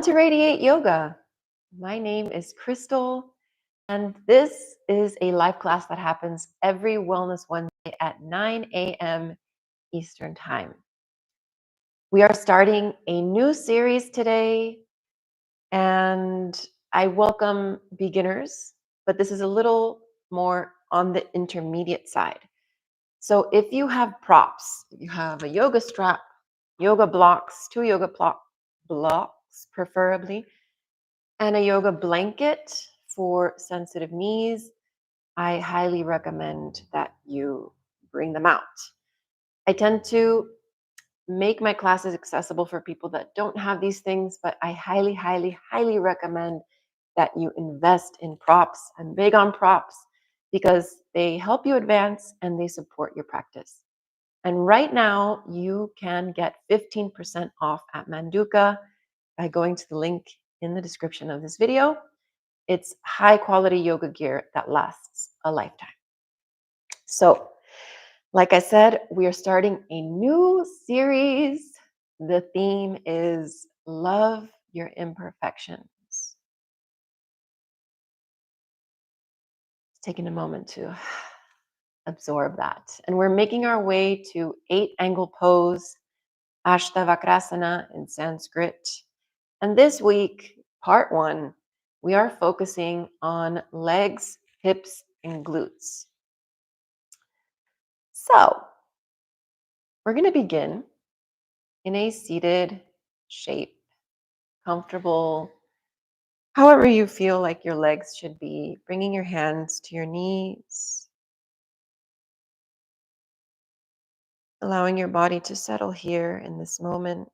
To Radiate Yoga. My name is Crystal, and this is a live class that happens every Wellness Wednesday at 9 a.m. Eastern Time. We are starting a new series today, and I welcome beginners, but this is a little more on the intermediate side. So if you have props, you have a yoga strap, yoga blocks, two yoga blocks preferably, and a yoga blanket for sensitive knees, I highly recommend that you bring them out. I tend to make my classes accessible for people that don't have these things, but I highly, highly, highly recommend that you invest in props. I'm big on props because they help you advance and they support your practice. And right now, you can get 15% off at Manduka by going to the link in the description of this video. It's high quality yoga gear that lasts a lifetime. So, like I said, we are starting a new series. The theme is Love Your Imperfections. Taking a moment to absorb that. And we're making our way to 8-angle pose, Astavakrasana in Sanskrit. And this week, part 1, we are focusing on legs, hips, and glutes. So, we're going to begin in a seated shape, comfortable, however you feel like your legs should be, bringing your hands to your knees, allowing your body to settle here in this moment.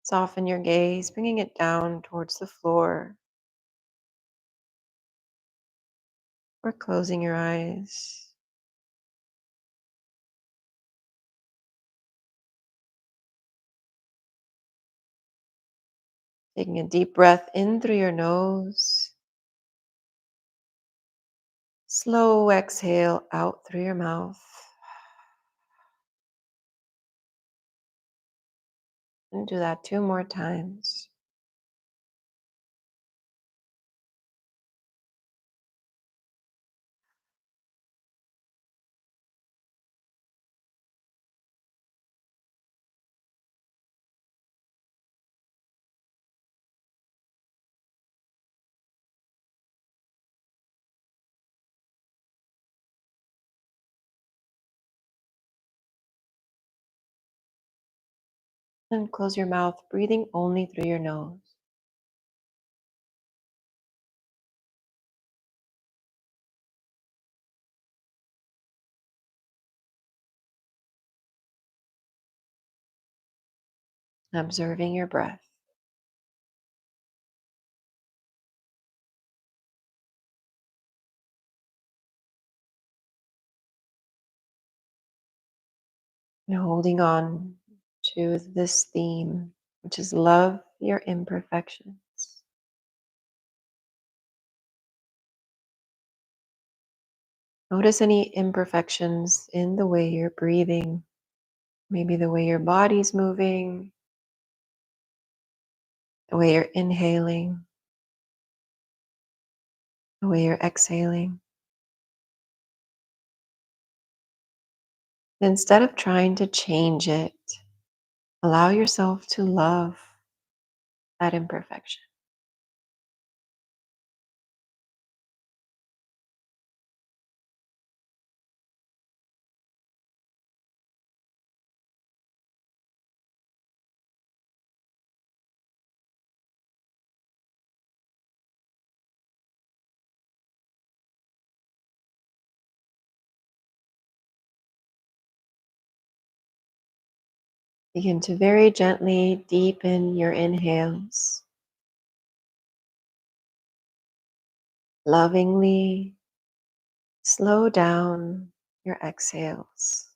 Soften your gaze, bringing it down towards the floor, or closing your eyes. Taking a deep breath in through your nose. Slow exhale out through your mouth. And do that 2 more times. And close your mouth, breathing only through your nose. Observing your breath. And holding on to this theme, which is love your imperfections. Notice any imperfections in the way you're breathing, maybe the way your body's moving, the way you're inhaling, the way you're exhaling. Instead of trying to change it, allow yourself to love that imperfection. Begin to very gently deepen your inhales. Lovingly slow down your exhales.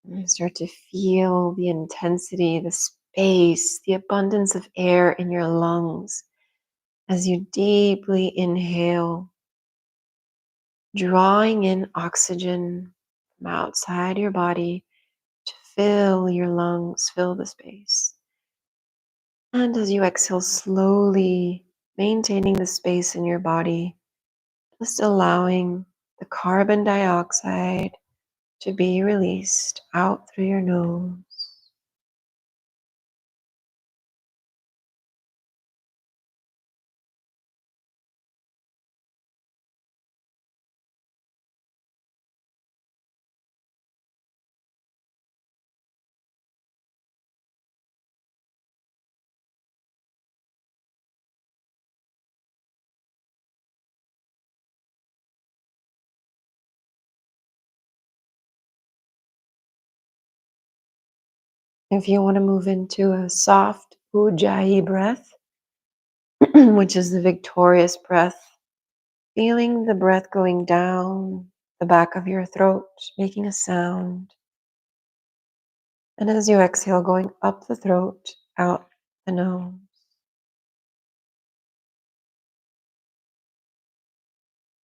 And start to feel the intensity, the space, the abundance of air in your lungs as you deeply inhale, drawing in oxygen from outside your body to fill your lungs, fill the space. And as you exhale slowly, maintaining the space in your body, just allowing the carbon dioxide to be released out through your nose. If you want to move into a soft ujjayi breath, which is the victorious breath, feeling the breath going down the back of your throat, making a sound. And as you exhale, going up the throat, out the nose.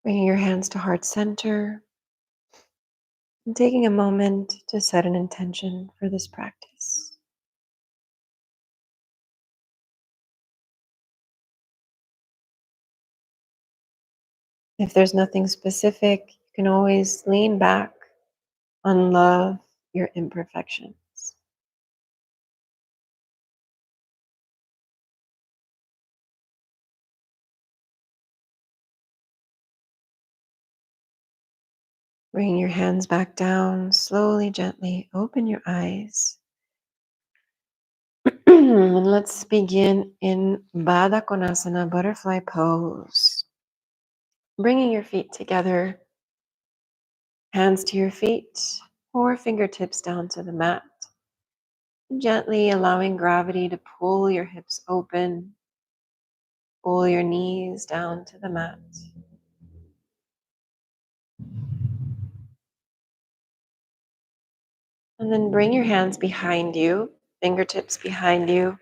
Bringing your hands to heart center and taking a moment to set an intention for this practice. If there's nothing specific, you can always lean back, unlove your imperfections. Bring your hands back down, slowly, gently open your eyes. And let's begin in Baddha Konasana, butterfly pose. Bringing your feet together, hands to your feet, or fingertips down to the mat. Gently allowing gravity to pull your hips open, pull your knees down to the mat. And then bring your hands behind you, fingertips behind you.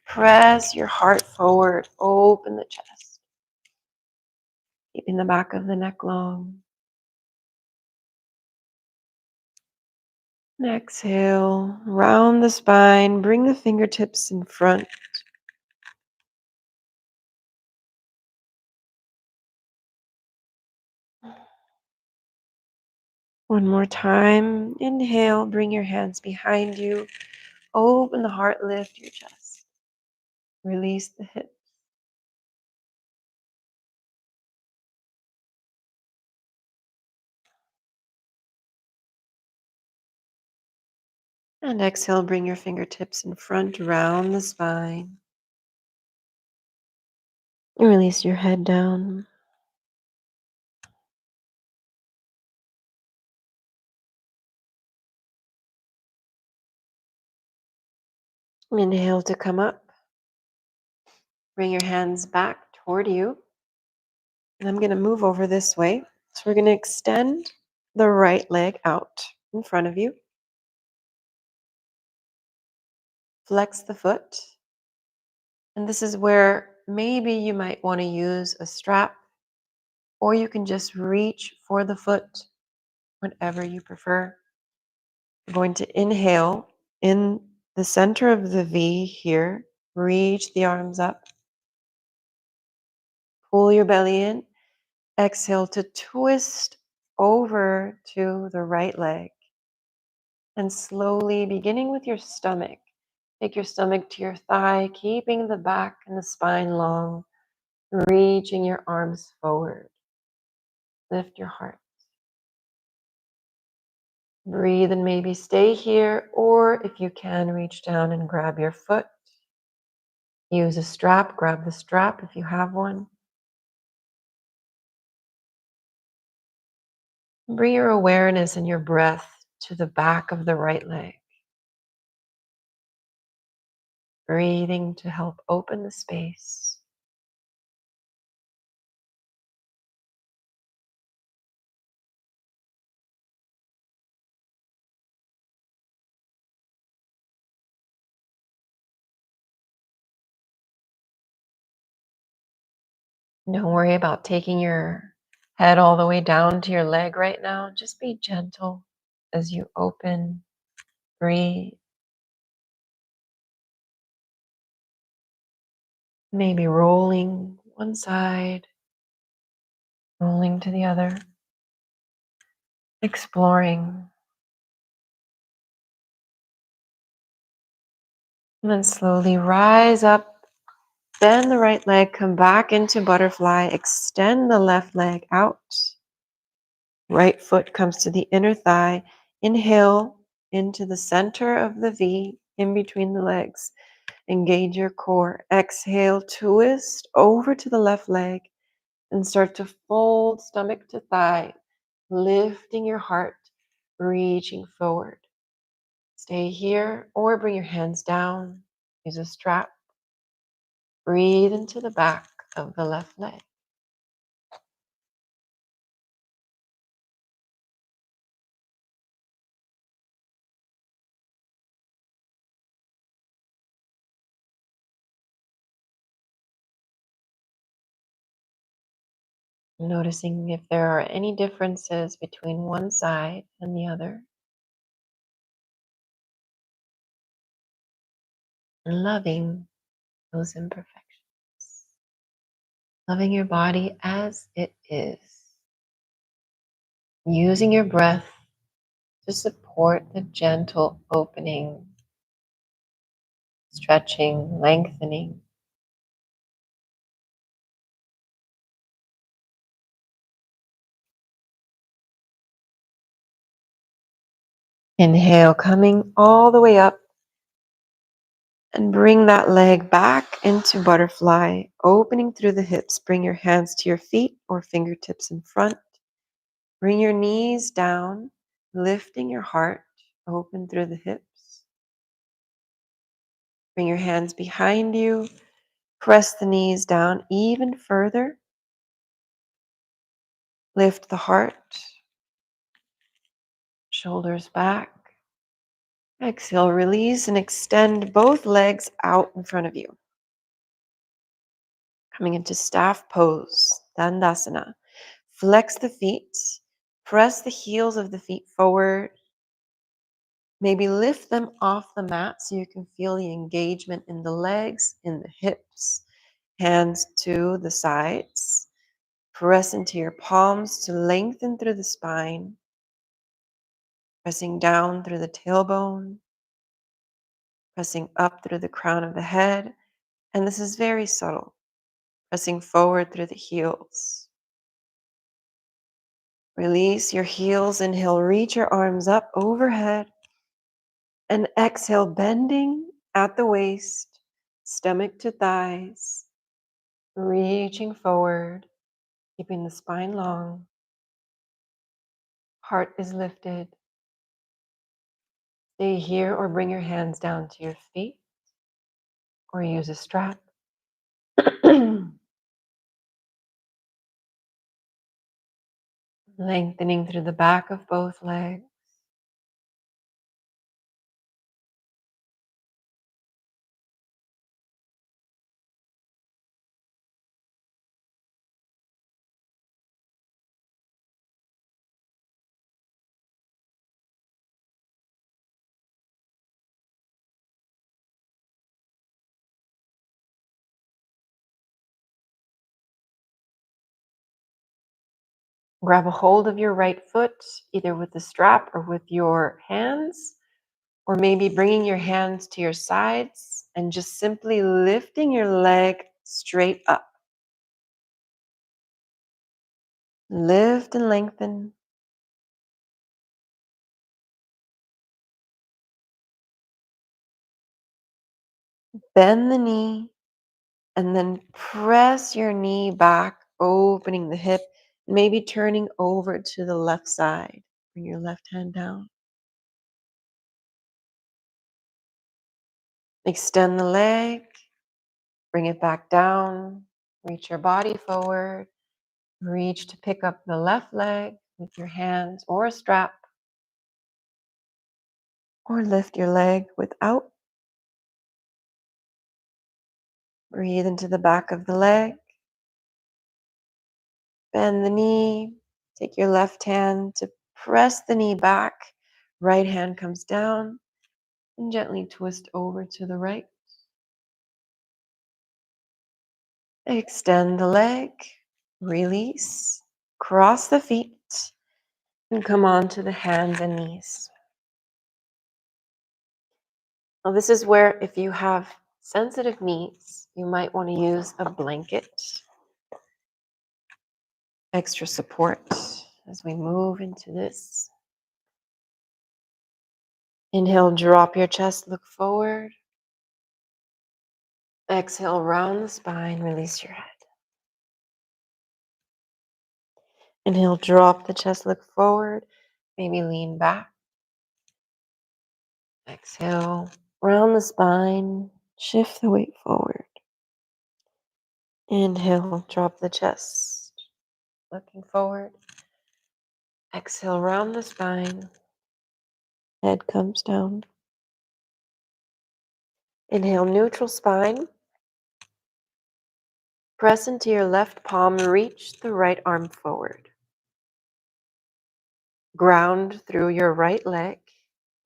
Press your heart forward, open the chest, keeping the back of the neck long. And exhale, round the spine, bring the fingertips in front. One more time. Inhale, bring your hands behind you. Open the heart, lift your chest. Release the hips. And exhale, bring your fingertips in front, round the spine. Release your head down. Inhale to come up. Bring your hands back toward you. And I'm going to move over this way. So we're going to extend the right leg out in front of you. Flex the foot. And this is where maybe you might want to use a strap, or you can just reach for the foot, whatever you prefer. We're going to inhale in the center of the V here. Reach the arms up. Pull your belly in. Exhale to twist over to the right leg. And slowly, beginning with your stomach, take your stomach to your thigh, keeping the back and the spine long, reaching your arms forward. Lift your heart. Breathe and maybe stay here, or if you can, reach down and grab your foot. Use a strap, grab the strap if you have one. Bring your awareness and your breath to the back of the right leg. Breathing to help open the space. Don't worry about taking your head all the way down to your leg right now. Just be gentle as you open, breathe, maybe rolling one side, rolling to the other, exploring. And then slowly rise up, bend the right leg, come back into butterfly, extend the left leg out. Right foot comes to the inner thigh. Inhale into the center of the V in between the legs. Engage your core. Exhale, twist over to the left leg and start to fold stomach to thigh, lifting your heart, reaching forward. Stay here or bring your hands down. Use a strap. Breathe into the back of the left leg. Noticing if there are any differences between one side and the other. And loving those imperfections. Loving your body as it is. Using your breath to support the gentle opening, stretching, lengthening. Inhale, coming all the way up, and bring that leg back into butterfly, opening through the hips. Bring your hands to your feet or fingertips in front. Bring your knees down, lifting your heart, open through the hips. Bring your hands behind you, press the knees down even further. Lift the heart, shoulders back. Exhale, release and extend both legs out in front of you. Coming into staff pose, Dandasana. Flex the feet, press the heels of the feet forward. Maybe lift them off the mat so you can feel the engagement in the legs, in the hips. Hands to the sides. Press into your palms to lengthen through the spine. Pressing down through the tailbone. Pressing up through the crown of the head. And this is very subtle. Pressing forward through the heels. Release your heels. Inhale, reach your arms up overhead. And exhale, bending at the waist, stomach to thighs. Reaching forward, keeping the spine long. Heart is lifted. Stay here or bring your hands down to your feet or use a strap. Lengthening through the back of both legs. Grab a hold of your right foot, either with the strap or with your hands, or maybe bringing your hands to your sides and just simply lifting your leg straight up. Lift and lengthen. Bend the knee and then press your knee back, opening the hip, maybe turning over to the left side. Bring your left hand down. Extend the leg, bring it back down, reach your body forward, reach to pick up the left leg with your hands or a strap, or lift your leg without. Breathe into the back of the leg. Bend the knee. Take your left hand to press the knee back. Right hand comes down and gently twist over to the right. Extend the leg. Release. Cross the feet and come on to the hands and knees. Now, this is where if you have sensitive knees, you might want to use a blanket. Extra support as we move into this. Inhale, drop your chest, look forward. Exhale, round the spine, release your head. Inhale, drop the chest, look forward. Maybe lean back. Exhale, round the spine, shift the weight forward. Inhale, drop the chest, looking forward. Exhale, round the spine, head comes down. Inhale, neutral spine. Press into your left palm, reach the right arm forward. Ground through your right leg,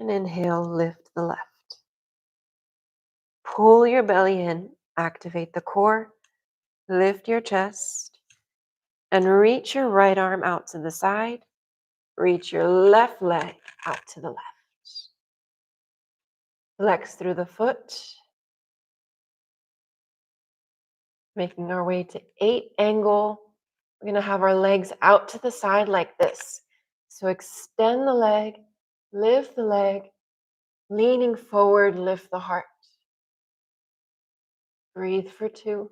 and inhale, lift the left. Pull your belly in, activate the core, lift your chest, and reach your right arm out to the side. Reach your left leg out to the left. Flex through the foot, making our way to 8 angle. We're going to have our legs out to the side like this. So extend the leg, lift the leg, leaning forward, lift the heart. Breathe for 2.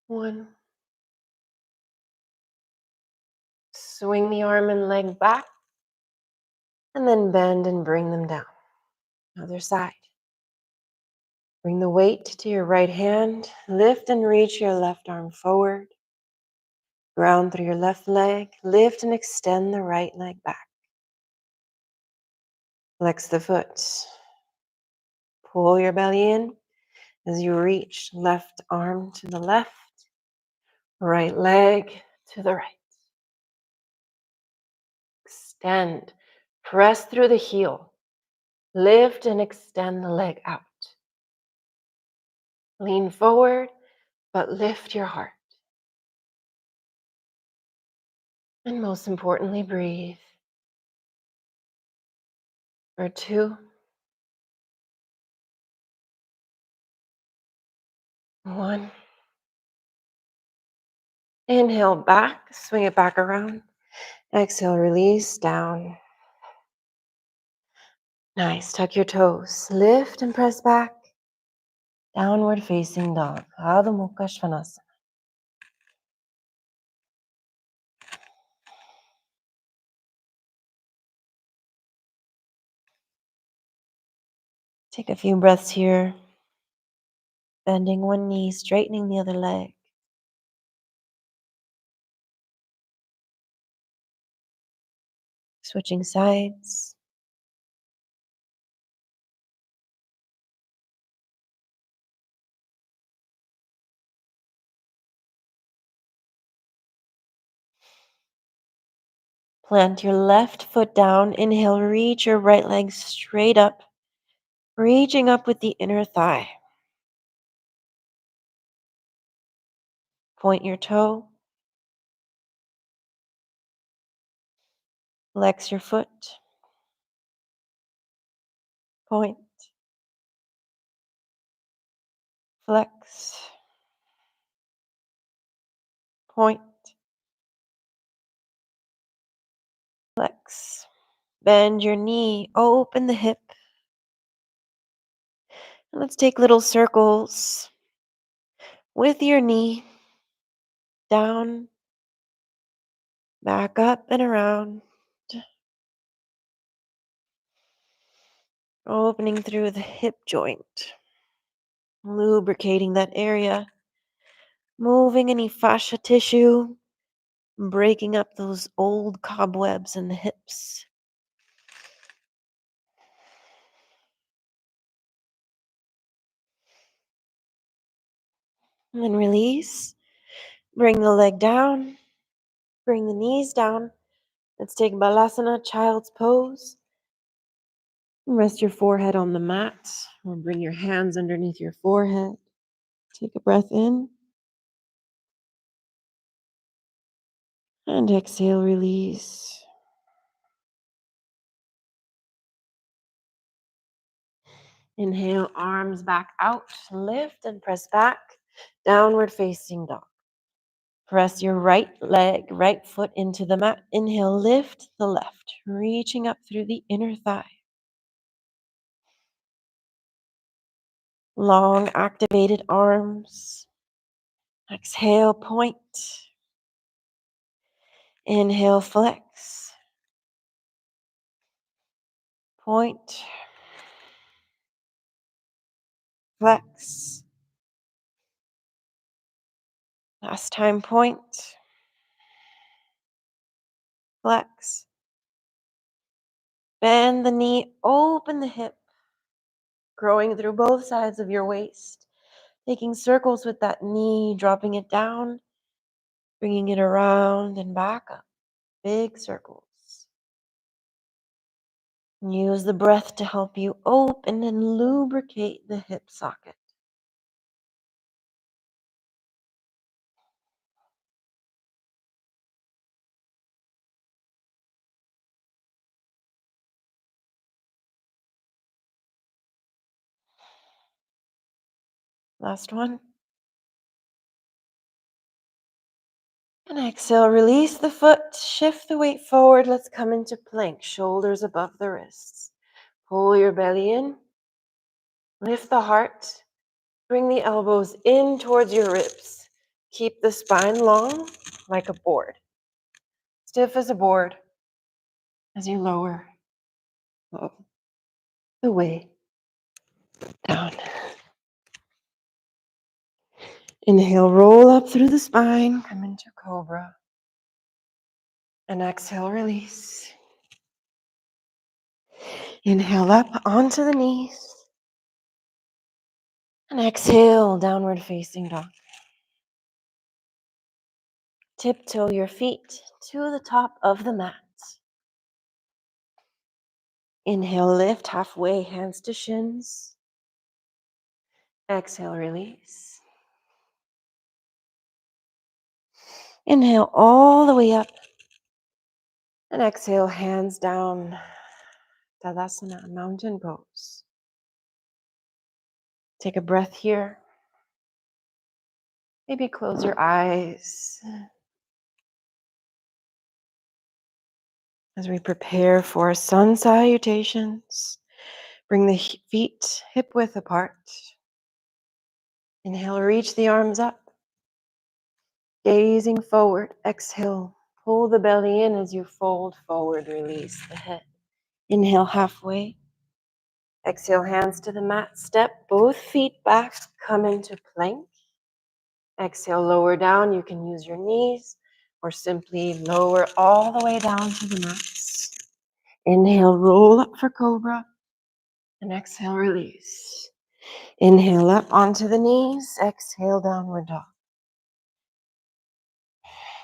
1. Swing the arm and leg back, and then bend and bring them down. Other side. Bring the weight to your right hand. Lift and reach your left arm forward. Ground through your left leg. Lift and extend the right leg back. Flex the foot. Pull your belly in as you reach left arm to the left, right leg to the right. Extend. Press through the heel. Lift and extend the leg out. Lean forward, but lift your heart. And most importantly, breathe. For 2. 1. Inhale back, swing it back around. Exhale, release down. Nice, tuck your toes. Lift and press back. Downward facing dog. Adho Mukha Svanasana. Take a few breaths here. Bending one knee, straightening the other leg. Switching sides. Plant your left foot down. Inhale, reach your right leg straight up, reaching up with the inner thigh. Point your toe. Flex your foot. Point. Flex. Point. Flex. Bend your knee, open the hip. And let's take little circles with your knee. Down, back up and around. Opening through the hip joint. Lubricating that area. Moving any fascia tissue. Breaking up those old cobwebs in the hips. And then release. Bring the leg down. Bring the knees down. Let's take Balasana, child's pose. Rest your forehead on the mat, or bring your hands underneath your forehead. Take a breath in. And exhale, release. Inhale, arms back out. Lift and press back. Downward facing dog. Press your right leg, right foot into the mat. Inhale, lift the left, reaching up through the inner thigh. Long activated arms. Exhale, point. Inhale, flex. Point. Flex. Last time, point. Flex. Bend the knee, open the hip, growing through both sides of your waist. Taking circles with that knee, dropping it down, bringing it around and back up. Big circles. Use the breath to help you open and lubricate the hip socket. Last one. And exhale, release the foot, shift the weight forward. Let's come into plank, shoulders above the wrists. Pull your belly in, lift the heart, bring the elbows in towards your ribs. Keep the spine long like a board, stiff as a board as you lower the way down. Inhale, roll up through the spine, come into cobra. And exhale, release. Inhale up onto the knees. And exhale, downward facing dog. Tiptoe your feet to the top of the mat. Inhale, lift halfway, hands to shins. Exhale, release. Inhale all the way up. And exhale, hands down. Tadasana, mountain pose. Take a breath here. Maybe close your eyes as we prepare for sun salutations. Bring the feet hip width apart. Inhale, reach the arms up. Gazing forward. Exhale, pull the belly in as you fold forward. Release the head. Inhale, halfway. Exhale, hands to the mat. Step both feet back. Come into plank. Exhale, lower down. You can use your knees or simply lower all the way down to the mats. Inhale, roll up for cobra. And exhale, release. Inhale up onto the knees. Exhale, downward dog.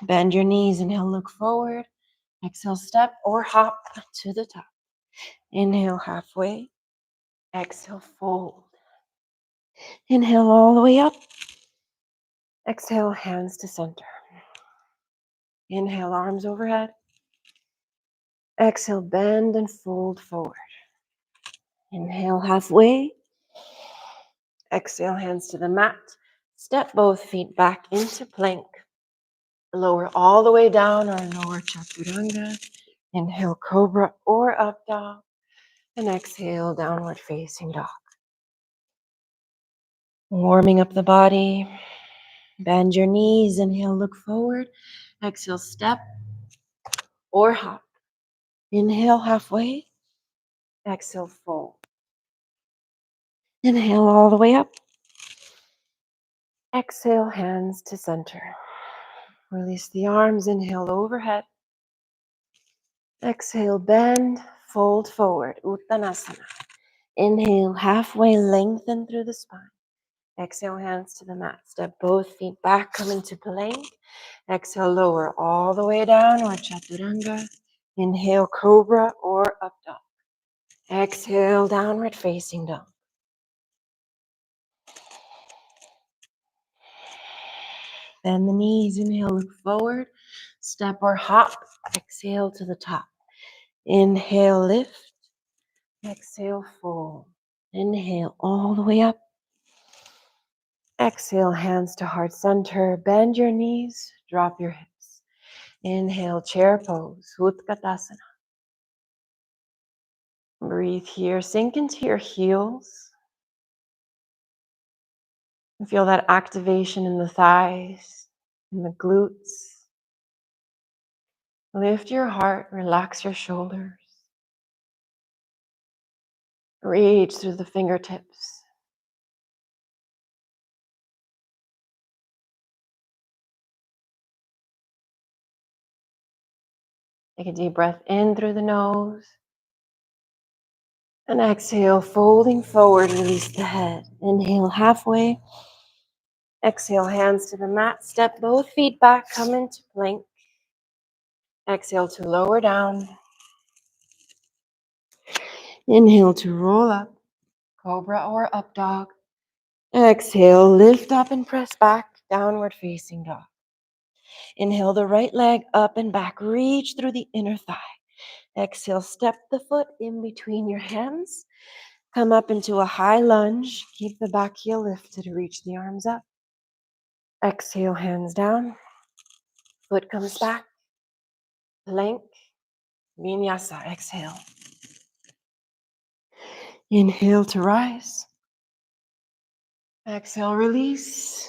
Bend your knees. Inhale, look forward. Exhale, step or hop to the top. Inhale, halfway. Exhale, fold. Inhale all the way up. Exhale, hands to center. Inhale, arms overhead. Exhale, bend and fold forward. Inhale, halfway. Exhale, hands to the mat. Step both feet back into plank. Lower all the way down or lower chaturanga. Inhale, cobra or up dog. And exhale, downward facing dog. Warming up the body. Bend your knees. Inhale, look forward. Exhale, step or hop. Inhale, halfway. Exhale, fold. Inhale all the way up. Exhale, hands to center. Release the arms. Inhale, overhead. Exhale, bend, fold forward. Uttanasana. Inhale, halfway, lengthen through the spine. Exhale, hands to the mat. Step both feet back, come into plank. Exhale, lower all the way down or chaturanga. Inhale, cobra or up dog. Exhale, downward facing dog. Bend the knees, inhale, look forward. Step or hop. Exhale to the top. Inhale, lift. Exhale, fold. Inhale, all the way up. Exhale, hands to heart center. Bend your knees, drop your hips. Inhale, chair pose, Utkatasana. Breathe here, sink into your heels. And feel that activation in the thighs, in the glutes. Lift your heart, relax your shoulders. Reach through the fingertips. Take a deep breath in through the nose. And exhale, folding forward, release the head. Inhale halfway. Exhale, hands to the mat. Step both feet back, come into plank. Exhale to lower down. Inhale to roll up, cobra or up dog. Exhale, lift up and press back, downward facing dog. Inhale the right leg up and back, reach through the inner thigh. Exhale, step the foot in between your hands. Come up into a high lunge. Keep the back heel lifted, reach the arms up. Exhale, hands down. Foot comes back. Plank. Vinyasa, exhale. Inhale to rise. Exhale, release.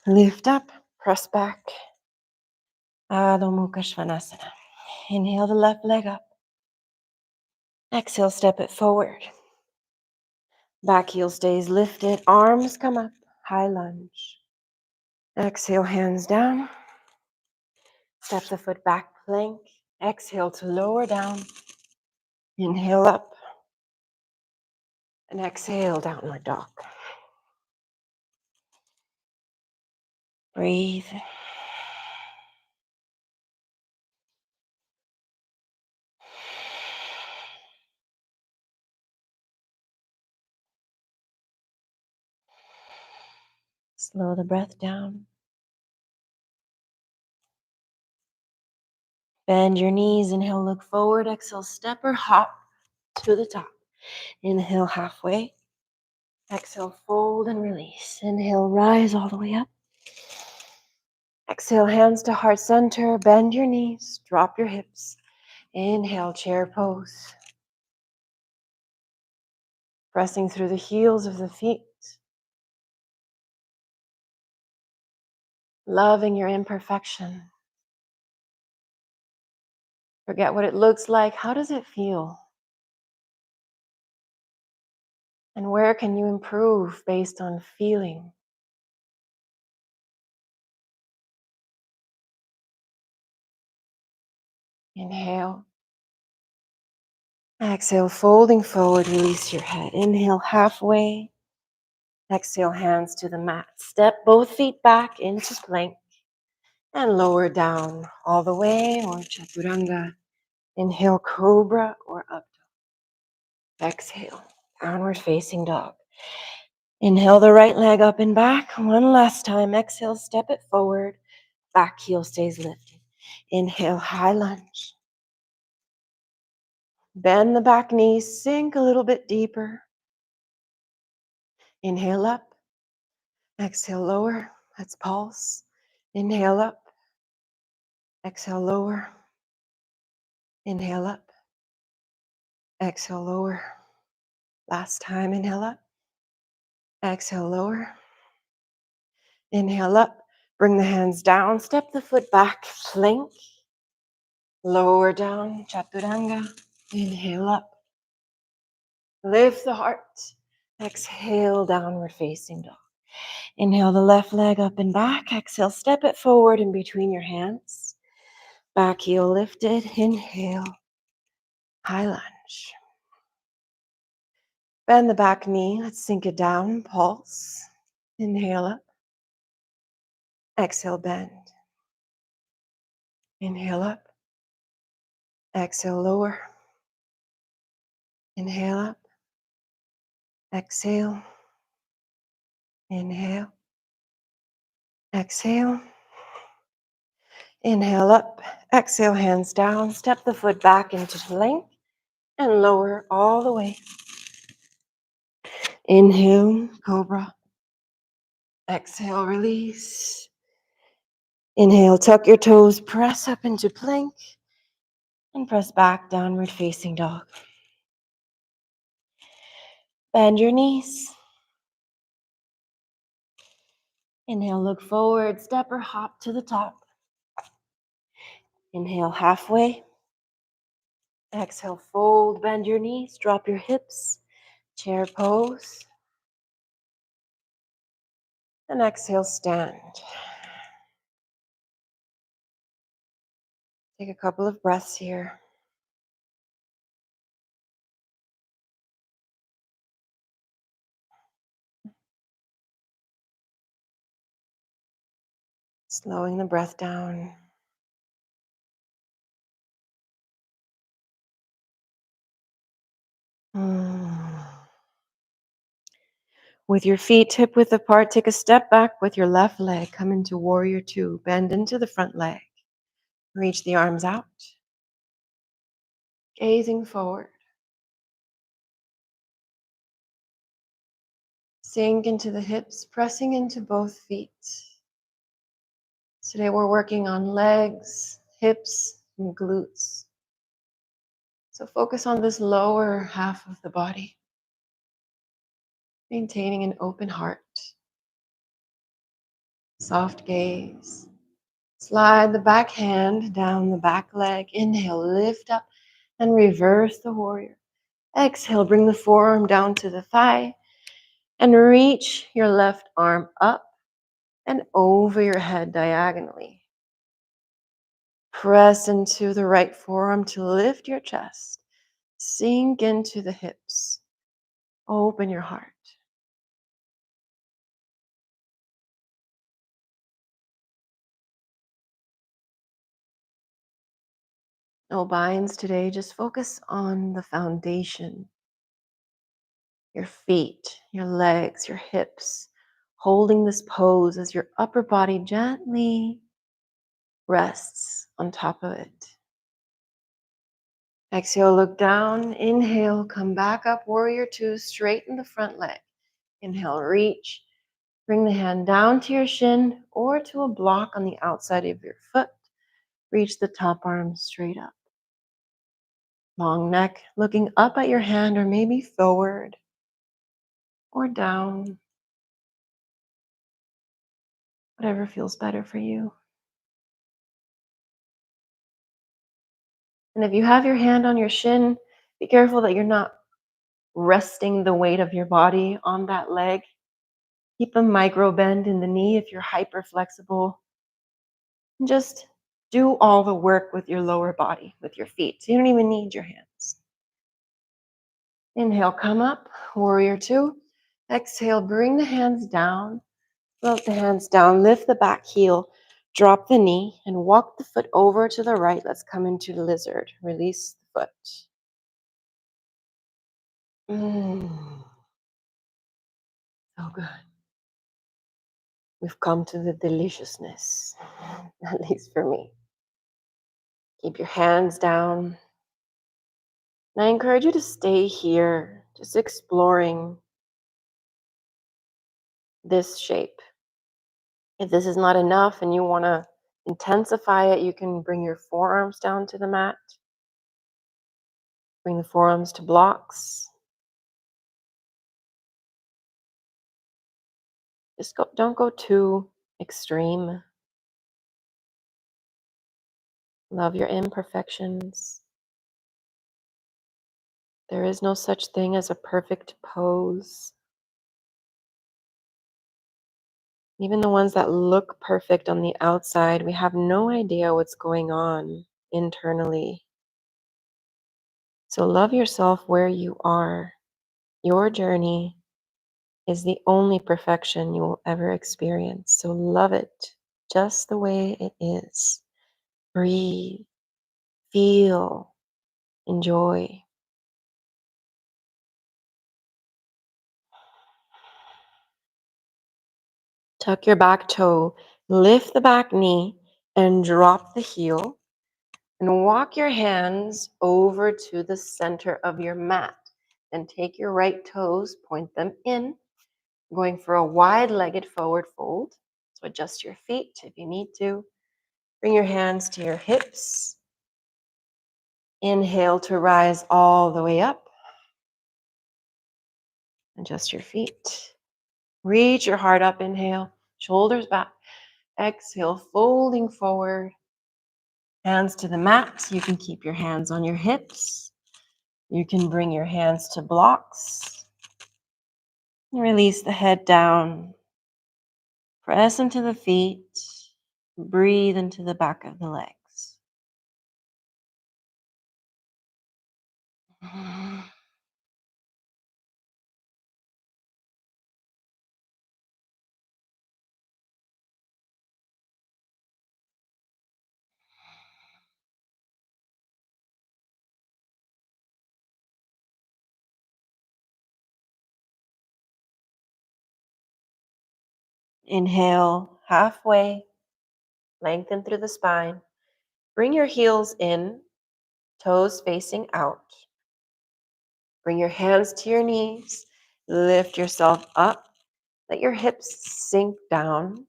Lift up, press back. Adho Mukha Svanasana. Inhale the left leg up. Exhale, step it forward. Back heel stays lifted. Arms come up. High lunge. Exhale, hands down. Step the foot back, plank. Exhale to lower down. Inhale up. And exhale, downward dog. Breathe. Slow the breath down. Bend your knees. Inhale, look forward. Exhale, step or hop to the top. Inhale, halfway. Exhale, fold and release. Inhale, rise all the way up. Exhale, hands to heart center. Bend your knees. Drop your hips. Inhale, chair pose. Pressing through the heels of the feet. Loving your imperfection. Forget what it looks like. How does it feel? And where can you improve based on feeling? Inhale. Exhale, folding forward, release your head. Inhale, halfway. Exhale, hands to the mat. Step both feet back into plank and lower down all the way or chaturanga. Inhale, cobra or up dog. Exhale, downward facing dog. Inhale the right leg up and back. One last time. Exhale, step it forward. Back heel stays lifted. Inhale, high lunge. Bend the back knees, sink a little bit deeper. Inhale up. Exhale, lower. Let's pulse. Inhale up. Exhale, lower. Inhale up. Exhale, lower. Last time, inhale up. Exhale, lower. Inhale up. Bring the hands down. Step the foot back. Plank. Lower down. Chaturanga. Inhale up. Lift the heart. Exhale, downward facing dog. Inhale the left leg up and back. Exhale, step it forward in between your hands. Back heel lifted. Inhale. High lunge. Bend the back knee. Let's sink it down. Pulse. Inhale up. Exhale, bend. Inhale up. Exhale, lower. Inhale up. Exhale. Inhale. Exhale. Inhale up. Exhale, hands down. Step the foot back into plank and lower all the way. Inhale, cobra. Exhale, release. Inhale, tuck your toes, press up into plank, and press back, downward facing dog. Bend your knees. Inhale, look forward, step or hop to the top. Inhale, halfway. Exhale, fold, bend your knees, drop your hips, chair pose. And exhale, stand. Take a couple of breaths here. Slowing the breath down. With your feet hip width apart, take a step back with your left leg. Come into warrior two. Bend into the front leg. Reach the arms out. Gazing forward. Sink into the hips, pressing into both feet. Today we're working on legs, hips, and glutes. So focus on this lower half of the body. Maintaining an open heart. Soft gaze. Slide the back hand down the back leg. Inhale, lift up and reverse the warrior. Exhale, bring the forearm down to the thigh and reach your left arm up and over your head diagonally. Press into the right forearm to lift your chest. Sink into the hips. Open your heart. No binds today, just focus on the foundation. Your feet, your legs, your hips, holding this pose as your upper body gently rests on top of it. Exhale, look down. Inhale, come back up, warrior two, straighten the front leg. Inhale, reach. Bring the hand down to your shin or to a block on the outside of your foot. Reach the top arm straight up. Long neck, looking up at your hand or maybe forward or down. Whatever feels better for you. And if you have your hand on your shin, be careful that you're not resting the weight of your body on that leg. Keep a micro bend in the knee if you're hyper flexible. And just do all the work with your lower body, with your feet. So you don't even need your hands. Inhale, come up, warrior two. Exhale, bring the hands down. Float the hands down, lift the back heel, drop the knee, and walk the foot over to the right. Let's come into lizard. Release the foot. So good. We've come to the deliciousness, at least for me. Keep your hands down. And I encourage you to stay here, just exploring this shape. If this is not enough and you want to intensify it, you can bring your forearms down to the mat. Bring the forearms to blocks. Don't go too extreme. Love your imperfections. There is no such thing as a perfect pose. Even the ones that look perfect on the outside, we have no idea what's going on internally. So love yourself where you are, your journey, is the only perfection you will ever experience. So love it just the way it is. Breathe, feel, enjoy. Tuck your back toe, lift the back knee, and drop the heel. And walk your hands over to the center of your mat. And take your right toes, point them in, going for a wide-legged forward fold. So adjust your feet if you need to. Bring your hands to your hips. Inhale to rise all the way up. Adjust your feet. Reach your heart up, inhale, shoulders back. Exhale, folding forward. Hands to the mat. You can keep your hands on your hips. You can bring your hands to blocks. Release the head down. Press into the feet. Breathe into the back of the legs. Inhale halfway. Lengthen through the spine. Bring your heels in, toes facing out. Bring your hands to your knees. Lift yourself up. Let your hips sink down,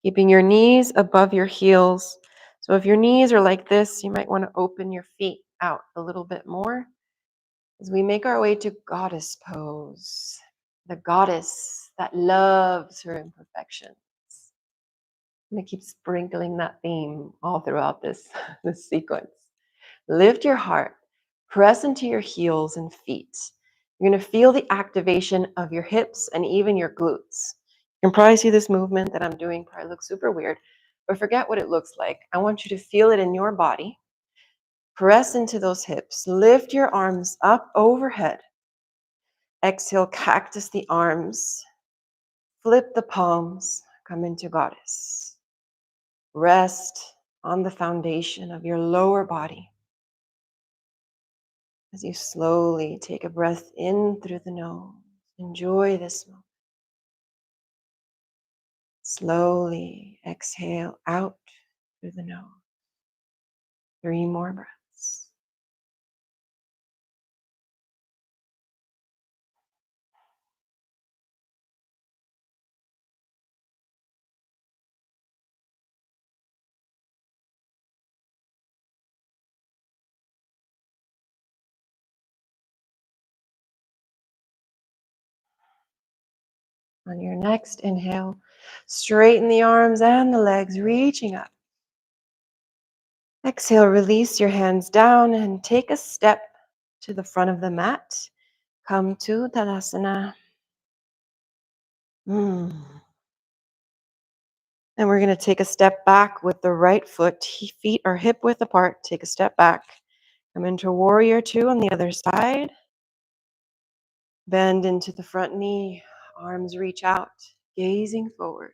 keeping your knees above your heels. So if your knees are like this, you might want to open your feet out a little bit more as we make our way to goddess pose, the goddess that loves her imperfections. I'm going to keep sprinkling that theme all throughout this sequence. Lift your heart, press into your heels and feet. You're going to feel the activation of your hips and even your glutes. You can probably see this movement that I'm doing probably looks super weird, but forget what it looks like. I want you to feel it in your body. Press into those hips. Lift your arms up overhead. Exhale, cactus the arms. Flip the palms. Come into goddess. Rest on the foundation of your lower body. As you slowly take a breath in through the nose, enjoy this moment. Slowly exhale out through the nose. 3 more breaths. On your next inhale, straighten the arms and the legs, reaching up. Exhale, release your hands down and take a step to the front of the mat. Come to Tadasana. And we're going to take a step back with the right foot. Feet are hip width apart. Take a step back. Come into warrior 2 on the other side. Bend into the front knee. Arms reach out, gazing forward.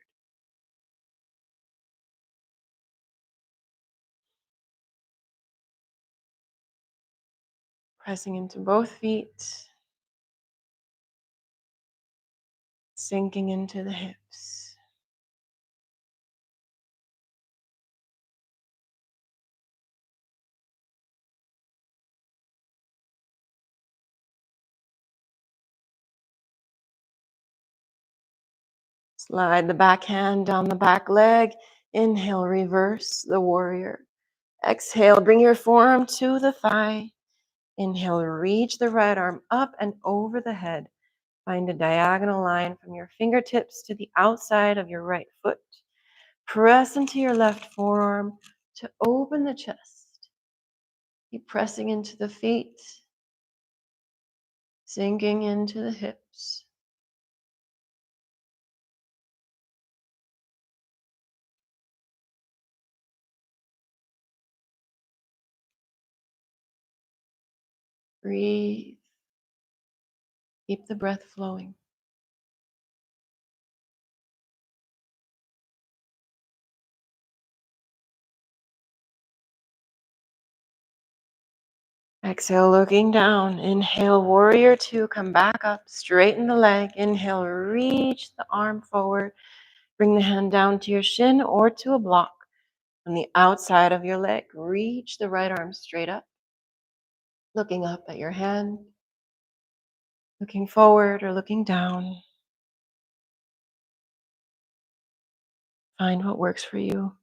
Pressing into both feet. Sinking into the hips. Slide the back hand down the back leg. Inhale, reverse the warrior. Exhale, bring your forearm to the thigh. Inhale, reach the right arm up and over the head. Find a diagonal line from your fingertips to the outside of your right foot. Press into your left forearm to open the chest. Keep pressing into the feet, sinking into the hips. Breathe. Keep the breath flowing. Exhale, looking down. Inhale, warrior two. Come back up, straighten the leg. Inhale, reach the arm forward. Bring the hand down to your shin or to a block on the outside of your leg. Reach the right arm straight up, looking up at your hand, looking forward or looking down. Find what works for you.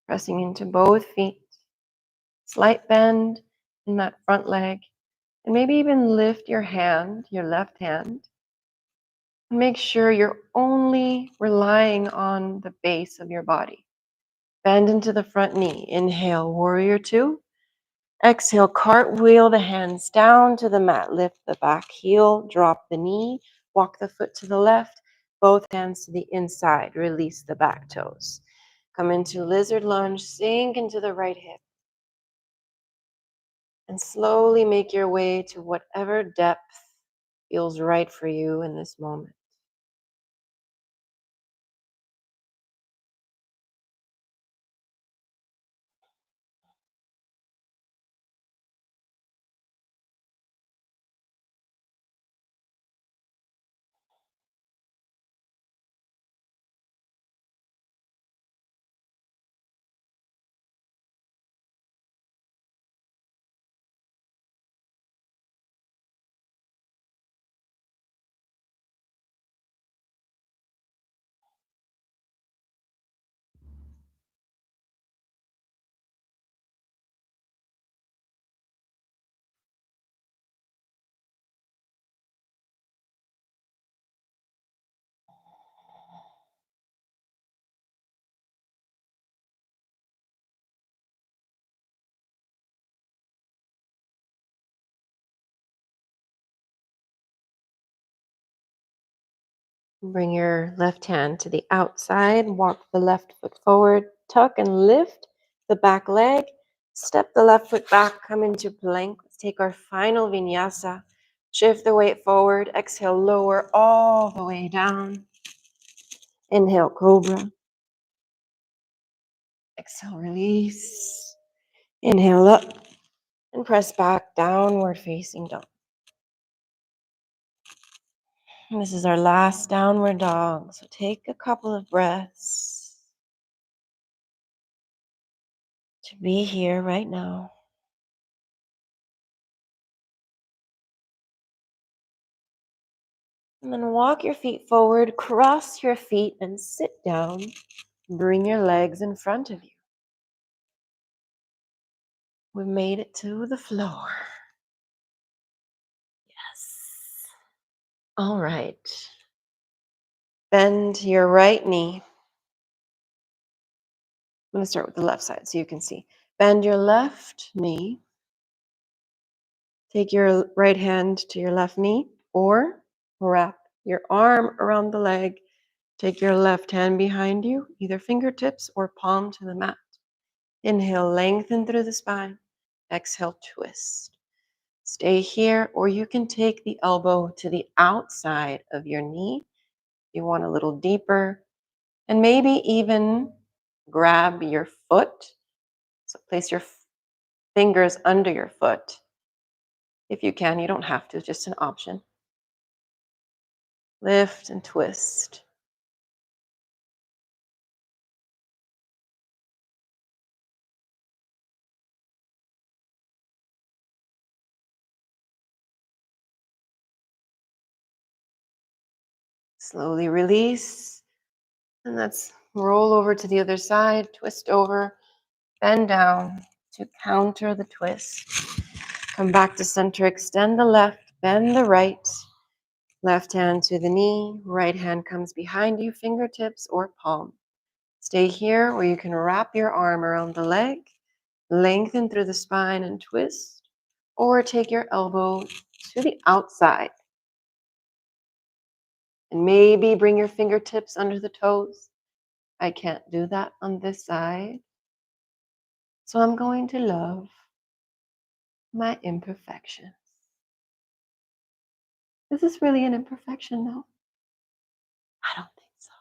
Pressing into both feet. Slight bend in that front leg. And maybe even lift your hand, your left hand. And make sure you're only relying on the base of your body. Bend into the front knee. Inhale, warrior two. Exhale, cartwheel the hands down to the mat. Lift the back heel, drop the knee, walk the foot to the left, both hands to the inside. Release the back toes. Come into lizard lunge, sink into the right hip. And slowly make your way to whatever depth feels right for you in this moment. Bring your left hand to the outside, walk the left foot forward, tuck and lift the back leg, step the left foot back, come into plank. Let's take our final vinyasa. Shift the weight forward, exhale, lower all the way down. Inhale, cobra. Exhale, release. Inhale up and press back, downward facing dog. And this is our last downward dog. So take a couple of breaths to be here right now. And then walk your feet forward, cross your feet and sit down. Bring your legs in front of you. We've made it to the floor. Yes. All right. Bend your right knee. I'm going to start with the left side so you can see. Bend your left knee. Take your right hand to your left knee or wrap your arm around the leg. Take your left hand behind you, either fingertips or palm to the mat. Inhale, lengthen through the spine. Exhale, twist. Stay here, or you can take the elbow to the outside of your knee. You want a little deeper, and maybe even grab your foot. So place your fingers under your foot. If you can, you don't have to, just an option. Lift and twist. Slowly release. And let's roll over to the other side, twist over, bend down to counter the twist. Come back to center, extend the left, bend the right. Left hand to the knee, right hand comes behind you, fingertips or palm. Stay here, or you can wrap your arm around the leg, lengthen through the spine and twist, or take your elbow to the outside. And maybe bring your fingertips under the toes. I can't do that on this side. So I'm going to love my imperfections. Is this really an imperfection, though? I don't think so.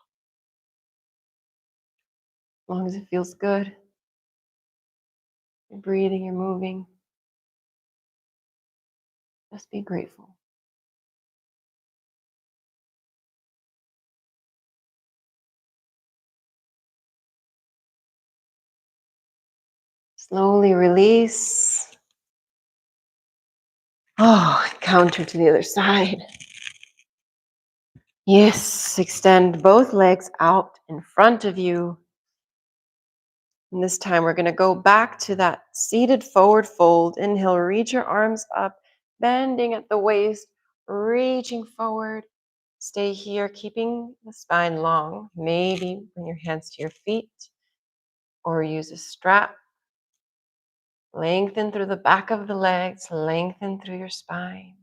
As long as it feels good, you're breathing, you're moving, just be grateful. Slowly release. Oh, counter to the other side. Yes, extend both legs out in front of you. And this time we're going to go back to that seated forward fold. Inhale, reach your arms up, bending at the waist, reaching forward. Stay here, keeping the spine long. Maybe bring your hands to your feet or use a strap. Lengthen through the back of the legs, lengthen through your spine.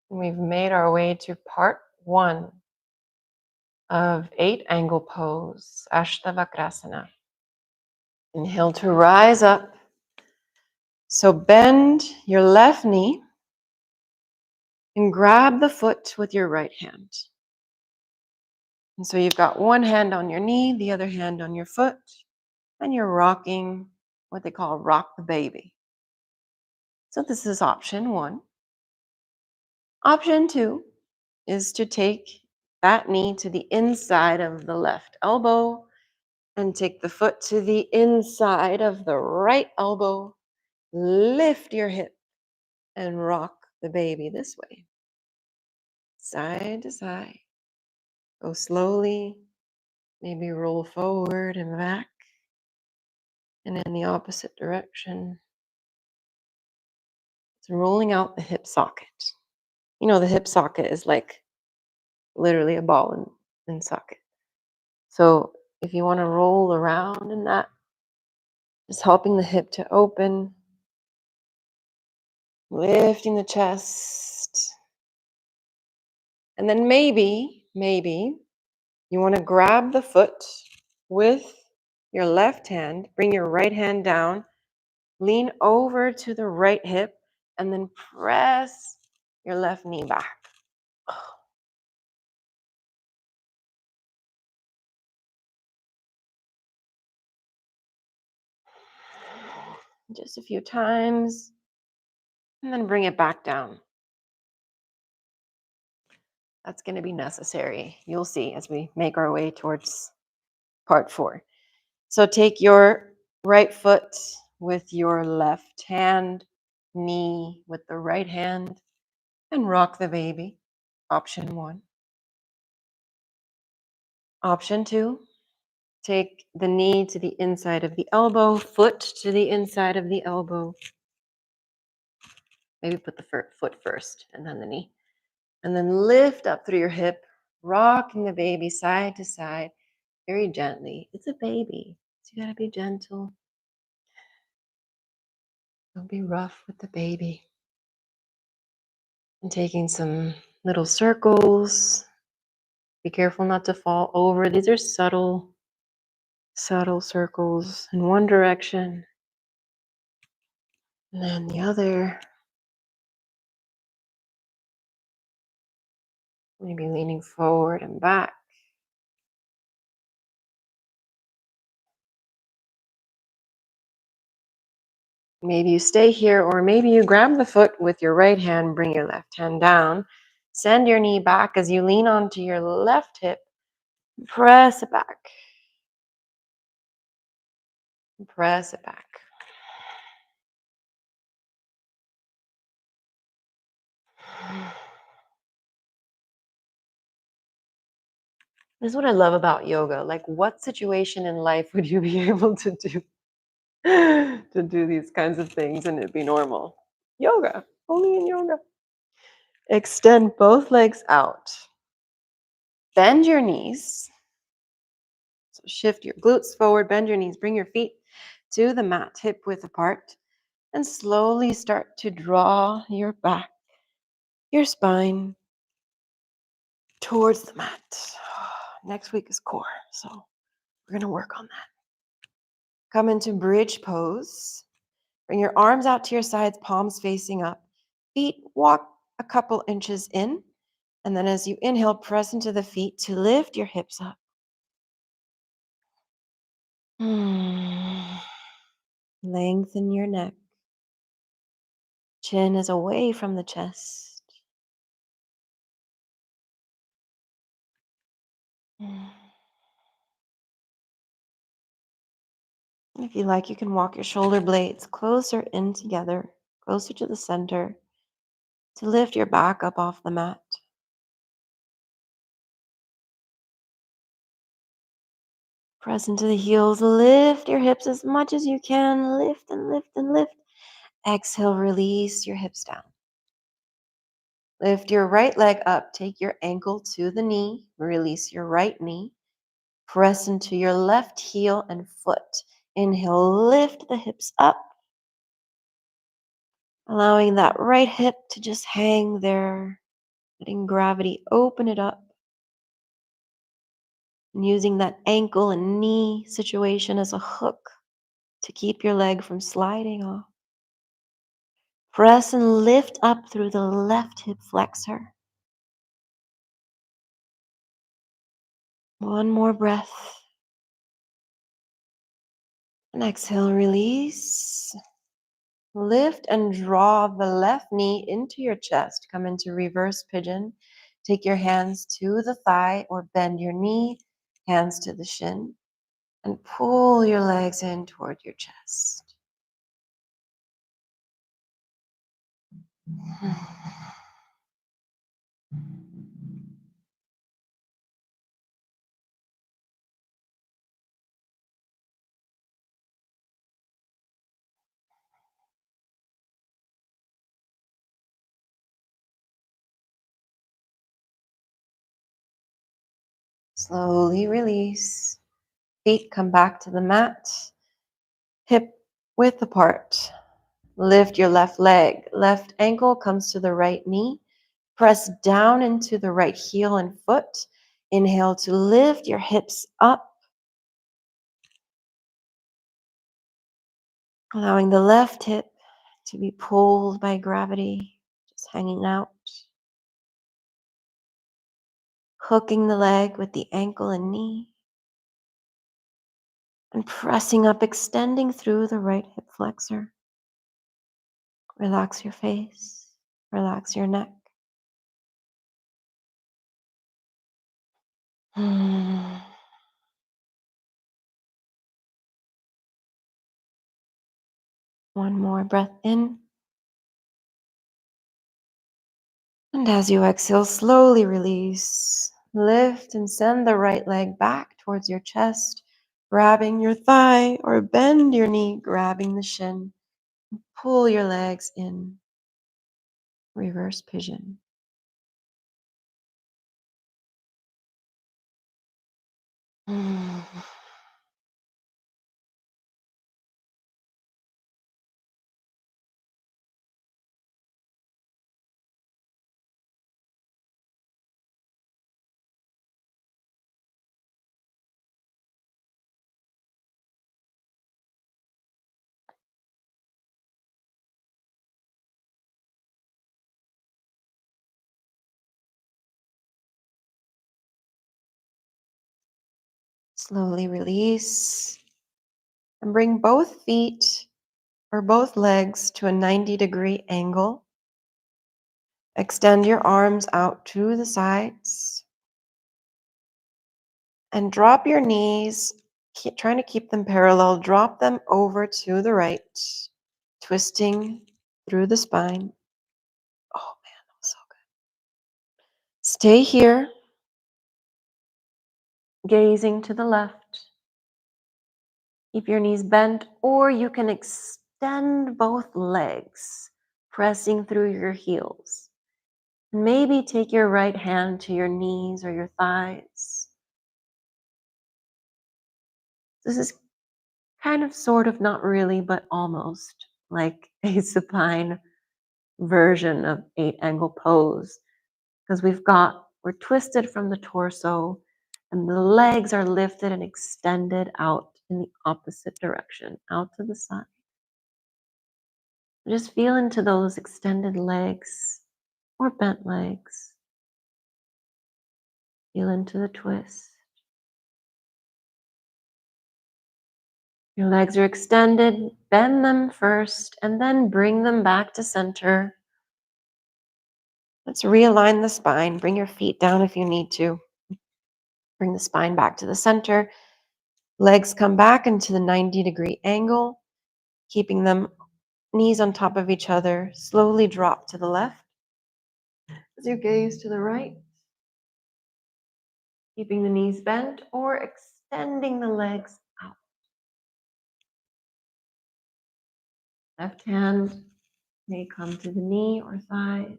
We've made our way to part 1 of 8 angle pose, Astavakrasana. Inhale to rise up. So bend your left knee and grab the foot with your right hand. And so you've got one hand on your knee, the other hand on your foot, and you're rocking what they call rock the baby. So this is option 1. Option 2 is to take that knee to the inside of the left elbow and take the foot to the inside of the right elbow. Lift your hip and rock the baby this way. Side to side. Go slowly. Maybe roll forward and back. And in the opposite direction. It's rolling out the hip socket. You know, the hip socket is like literally a ball in socket. So if you want to roll around in that, just helping the hip to open, lifting the chest. And then maybe you want to grab the foot with your left hand, bring your right hand down, lean over to the right hip, and then press your left knee back. Just a few times, and then bring it back down. That's going to be necessary. You'll see as we make our way towards part 4. So take your right foot with your left hand, knee with the right hand, and rock the baby. Option 1. Option 2, take the knee to the inside of the elbow, foot to the inside of the elbow. Maybe put the foot first and then the knee. And then lift up through your hip, rocking the baby side to side, very gently. It's a baby, so you gotta be gentle. Don't be rough with the baby. And taking some little circles. Be careful not to fall over. These are subtle circles in one direction. And then the other. Maybe leaning forward and back. Maybe you stay here, or maybe you grab the foot with your right hand, bring your left hand down, send your knee back as you lean onto your left hip, press it back. Press it back. This is what I love about yoga. Like, what situation in life would you be able to do to do these kinds of things and it'd be normal? Yoga, only in yoga. Extend both legs out. Bend your knees. So shift your glutes forward, bend your knees, bring your feet to the mat, hip width apart. And slowly start to draw your back, your spine towards the mat. Next week is core, so we're going to work on that. Come into bridge pose. Bring your arms out to your sides, palms facing up. Feet walk a couple inches in. And then as you inhale, press into the feet to lift your hips up. Lengthen your neck. Chin is away from the chest. If you like, you can walk your shoulder blades closer in together, closer to the center, to lift your back up off the mat. Press into the heels, lift your hips as much as you can. Lift and lift and lift. Exhale, release your hips down. Lift your right leg up, take your ankle to the knee, release your right knee. Press into your left heel and foot. Inhale, lift the hips up, allowing that right hip to just hang there, letting gravity open it up, and using that ankle and knee situation as a hook to keep your leg from sliding off. Press and lift up through the left hip flexor. One more breath. And exhale, release. Lift and draw the left knee into your chest. Come into reverse pigeon. Take your hands to the thigh or bend your knee, hands to the shin, and pull your legs in toward your chest. Slowly release. Feet come back to the mat. Hip width apart. Lift your left leg. Left ankle comes to the right knee. Press down into the right heel and foot. Inhale to lift your hips up, allowing the left hip to be pulled by gravity, just hanging out. Hooking the leg with the ankle and knee. And pressing up, extending through the right hip flexor. Relax your face. Relax your neck. One more breath in. And as you exhale, slowly release. Lift and send the right leg back towards your chest, grabbing your thigh, or bend your knee, grabbing the shin. Pull your legs in. Reverse pigeon. Slowly release. And bring both feet or both legs to a 90-degree angle. Extend your arms out to the sides. And drop your knees, trying to keep them parallel. Drop them over to the right, twisting through the spine. Oh man, that was so good. Stay here, gazing to the left. Keep your knees bent, or you can extend both legs, pressing through your heels. Maybe take your right hand to your knees or your thighs. This is kind of, sort of, not really, but almost like a supine version of 8 angle pose, because we're twisted from the torso and the legs are lifted and extended out in the opposite direction, out to the side. Just feel into those extended legs or bent legs. Feel into the twist. Your legs are extended, bend them first, and then bring them back to center. Let's realign the spine. Bring your feet down if you need to. Bring the spine back to the center. Legs come back into the 90-degree angle, keeping them knees on top of each other. Slowly drop to the left as you gaze to the right, keeping the knees bent or extending the legs out. Left hand may come to the knee or thigh.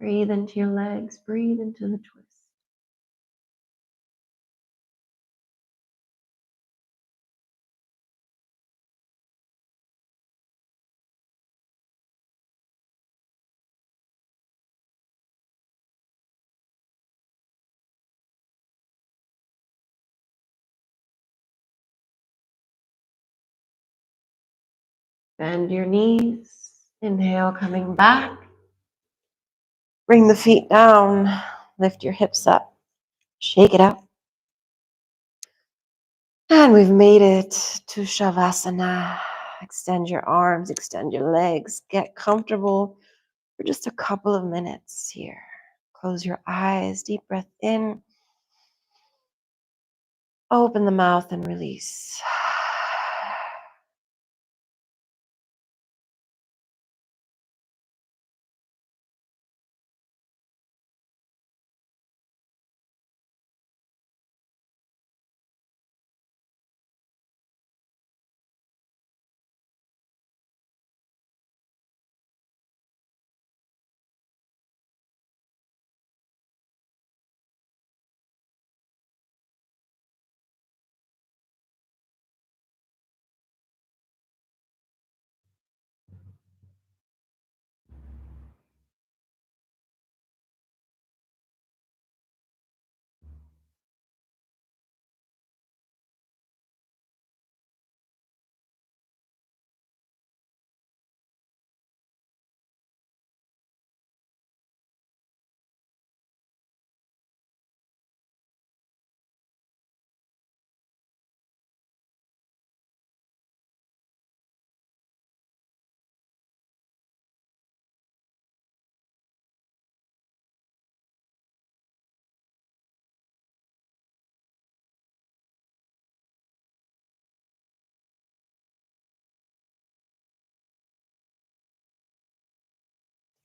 Breathe into your legs, breathe into the twist. Bend your knees. Inhale, coming back. Bring the feet down. Lift your hips up. Shake it out. And we've made it to Shavasana. Extend your arms, extend your legs. Get comfortable for just a couple of minutes here. Close your eyes. Deep breath in. Open the mouth and release.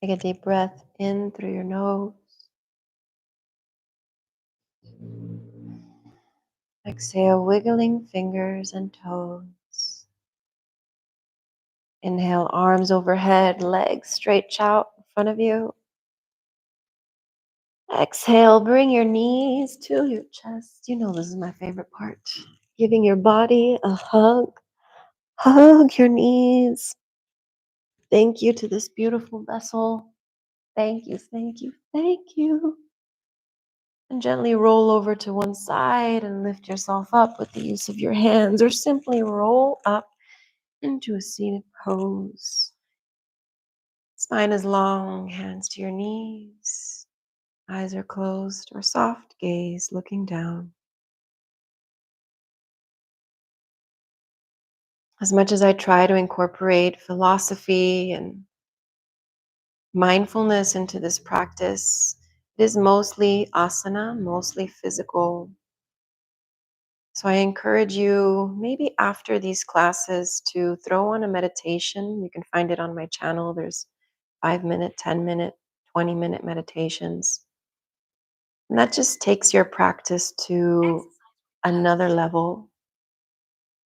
Take a deep breath in through your nose. Exhale, wiggling fingers and toes. Inhale, arms overhead, legs stretch out in front of you. Exhale, bring your knees to your chest. You know this is my favorite part. Giving your body a hug. Hug your knees. Thank you to this beautiful vessel. Thank you, thank you, thank you. And gently roll over to one side and lift yourself up with the use of your hands, or simply roll up into a seated pose. Spine is long, hands to your knees. Eyes are closed or soft gaze looking down. As much as I try to incorporate philosophy and mindfulness into this practice, it is mostly asana, mostly physical. So I encourage you, maybe after these classes, to throw on a meditation. You can find it on my channel. There's 5-minute, 10-minute, 20-minute meditations. And that just takes your practice to another level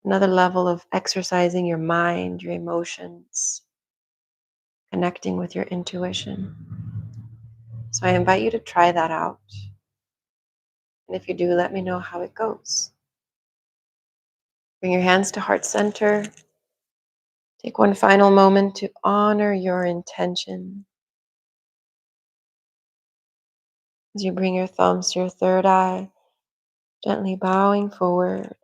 of exercising your mind, your emotions, connecting with your intuition. So I invite you to try that out. And if you do, let me know how it goes. Bring your hands to heart center. Take one final moment to honor your intention. As you bring your thumbs to your third eye, gently bowing forward,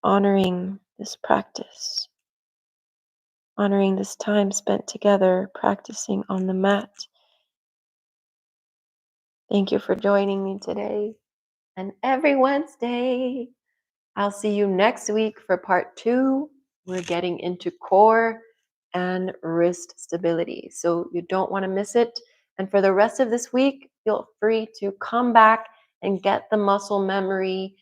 honoring this practice, honoring this time spent together practicing on the mat. Thank you for joining me today and every Wednesday. I'll see you next week for part 2. We're getting into core and wrist stability, so you don't want to miss it. And for the rest of this week, feel free to come back and get the muscle memory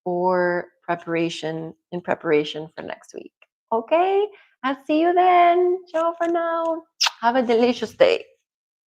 for preparation for next week. Okay, I'll see you then. Ciao for now. Have a delicious day.